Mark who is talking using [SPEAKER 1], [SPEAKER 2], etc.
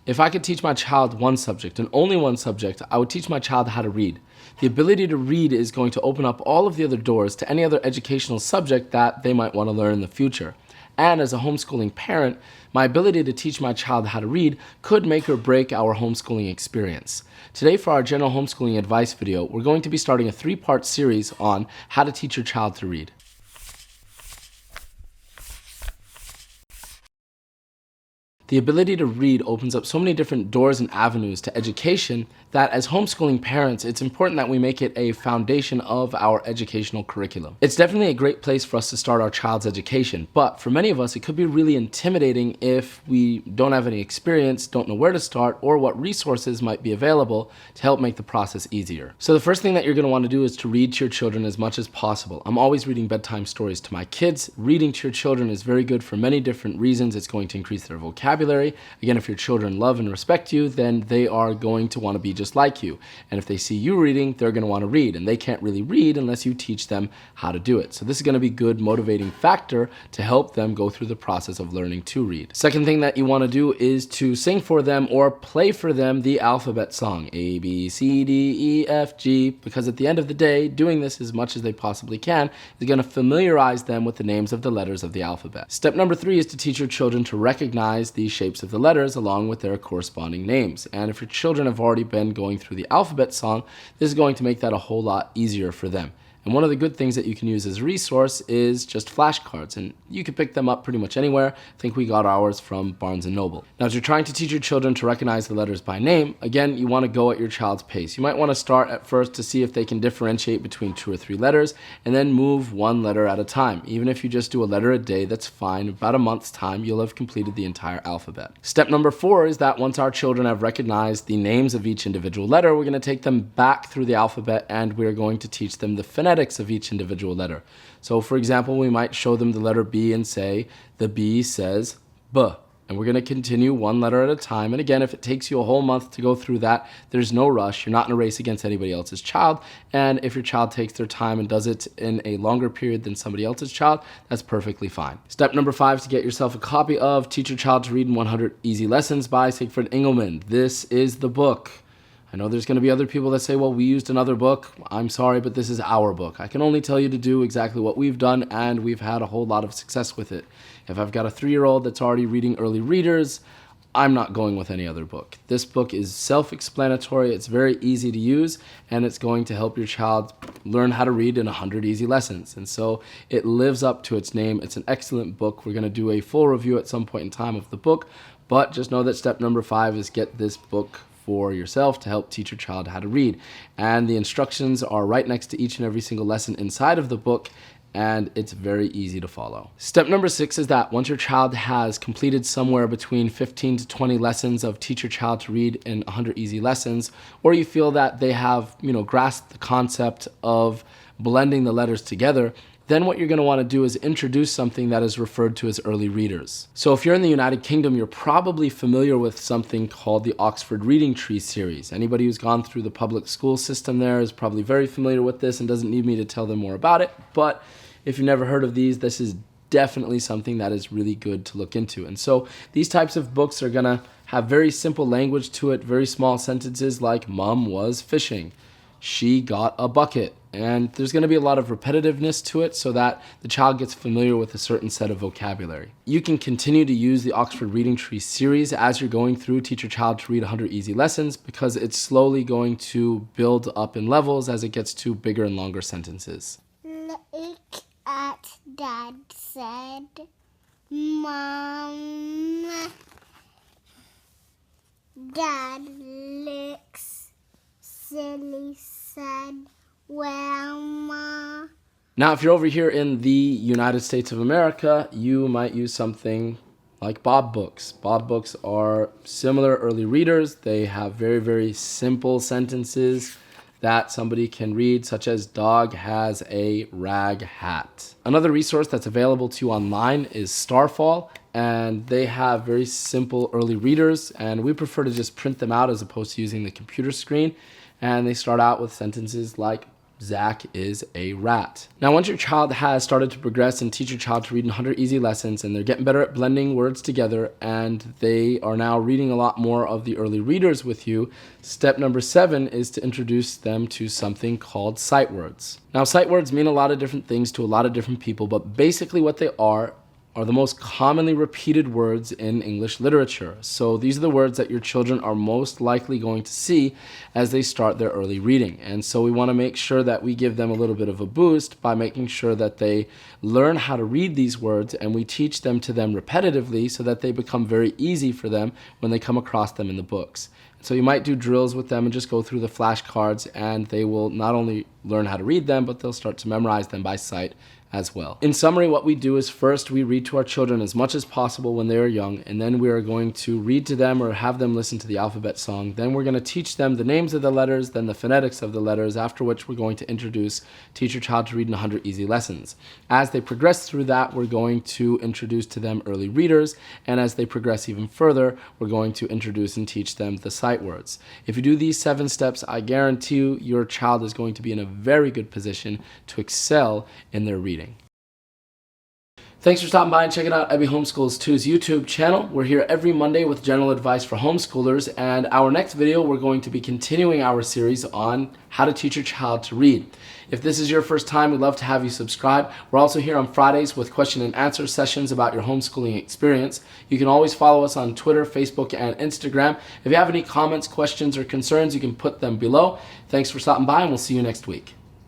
[SPEAKER 1] If I could teach my child one subject and only one subject, I would teach my child how to read. The ability to read is going to open up all of the other doors to any other educational subject that they might want to learn in the future. And as a homeschooling parent, my ability to teach my child how to read could make or break our homeschooling experience. Today, for our general homeschooling advice video, we're going to be starting a 3-part series on how to teach your child to read. The ability to read opens up so many different doors and avenues to education that as homeschooling parents, it's important that we make it a foundation of our educational curriculum. It's definitely a great place for us to start our child's education, but for many of us, it could be really intimidating if we don't have any experience, don't know where to start, or what resources might be available to help make the process easier. So the first thing that you're going to want to do is to read to your children as much as possible. I'm always reading bedtime stories to my kids. Reading to your children is very good for many different reasons. It's going to increase their vocabulary. Again, if your children love and respect you, then they are going to want to be just like you. And if they see you reading, they're going to want to read. And they can't really read unless you teach them how to do it. So this is going to be a good motivating factor to help them go through the process of learning to read. Second thing that you want to do is to sing for them or play for them the alphabet song, A, B, C, D, E, F, G, because at the end of the day, doing this as much as they possibly can is going to familiarize them with the names of the letters of the alphabet. Step number 3 is to teach your children to recognize the shapes of the letters along with their corresponding names. And if your children have already been going through the alphabet song, this is going to make that a whole lot easier for them. And one of the good things that you can use as a resource is just flashcards, and you can pick them up pretty much anywhere. I think we got ours from Barnes & Noble. Now, as you're trying to teach your children to recognize the letters by name, again, you want to go at your child's pace. You might want to start at first to see if they can differentiate between 2 or 3 letters, and then move 1 letter at a time. Even if you just do a letter a day, that's fine. About a month's time, you'll have completed the entire alphabet. Step number 4 is that once our children have recognized the names of each individual letter, we're going to take them back through the alphabet, and we're going to teach them the phonetics of each individual letter. So for example, we might show them the letter B and say, the B says B. And we're going to continue 1 letter at a time. And again, if it takes you a whole month to go through that, there's no rush. You're not in a race against anybody else's child. And if your child takes their time and does it in a longer period than somebody else's child, that's perfectly fine. Step number 5 is to get yourself a copy of Teach Your Child to Read in 100 Easy Lessons by Siegfried Engelmann. This is the book. I know there's going to be other people that say, well, we used another book. I'm sorry, but this is our book. I can only tell you to do exactly what we've done, and we've had a whole lot of success with it. If I've got a 3-year-old that's already reading early readers, I'm not going with any other book. This book is self-explanatory, it's very easy to use, and it's going to help your child learn how to read in 100 easy lessons. And so it lives up to its name. It's an excellent book. We're going to do a full review at some point in time of the book, but just know that step number 5 is get this book for yourself to help teach your child how to read. And the instructions are right next to each and every single lesson inside of the book, and it's very easy to follow. Step number 6 is that once your child has completed somewhere between 15 to 20 lessons of Teach Your Child to Read in 100 Easy Lessons, or you feel that they have, grasped the concept of blending the letters together, then what you're going to want to do is introduce something that is referred to as early readers. So if you're in the United Kingdom, you're probably familiar with something called the Oxford Reading Tree series. Anybody who's gone through the public school system there is probably very familiar with this and doesn't need me to tell them more about it. But if you've never heard of these, this is definitely something that is really good to look into. And so these types of books are going to have very simple language to it, very small sentences like Mom was fishing, she got a bucket. And there's going to be a lot of repetitiveness to it so that the child gets familiar with a certain set of vocabulary. You can continue to use the Oxford Reading Tree series as you're going through Teach Your Child to Read 100 Easy Lessons, because it's slowly going to build up in levels as it gets to bigger and longer sentences.
[SPEAKER 2] Look at Dad said, Mom. Dad looks silly said, well, Ma.
[SPEAKER 1] Now, if you're over here in the United States of America, you might use something like Bob books. Bob books are similar early readers. They have very, very simple sentences that somebody can read, such as dog has a rag hat. Another resource that's available to you online is Starfall, and they have very simple early readers, and we prefer to just print them out as opposed to using the computer screen. And they start out with sentences like, Zach is a rat. Now, once your child has started to progress and teach your child to read in 100 easy lessons, and they're getting better at blending words together, and they are now reading a lot more of the early readers with you, step number 7 is to introduce them to something called sight words. Now, sight words mean a lot of different things to a lot of different people, but basically what they are the most commonly repeated words in English literature. So these are the words that your children are most likely going to see as they start their early reading. And so we want to make sure that we give them a little bit of a boost by making sure that they learn how to read these words, and we teach them to them repetitively so that they become very easy for them when they come across them in the books. So you might do drills with them and just go through the flashcards, and they will not only learn how to read them, but they'll start to memorize them by sight as well. In summary, what we do is first we read to our children as much as possible when they are young, and then we are going to read to them or have them listen to the alphabet song. Then we're going to teach them the names of the letters, then the phonetics of the letters, after which we're going to teach your child to read in 100 easy lessons. As they progress through that, we're going to introduce to them early readers, and as they progress even further, we're going to introduce and teach them the sight words. If you do these 7 steps, I guarantee you your child is going to be in a very good position to excel in their reading. Thanks for stopping by and checking out AbiHomeschoolsToo's YouTube channel. We're here every Monday with general advice for homeschoolers, and our next video we're going to be continuing our series on how to teach your child to read. If this is your first time, we'd love to have you subscribe. We're also here on Fridays with question and answer sessions about your homeschooling experience. You can always follow us on Twitter, Facebook, and Instagram. If you have any comments, questions, or concerns, you can put them below. Thanks for stopping by, and we'll see you next week.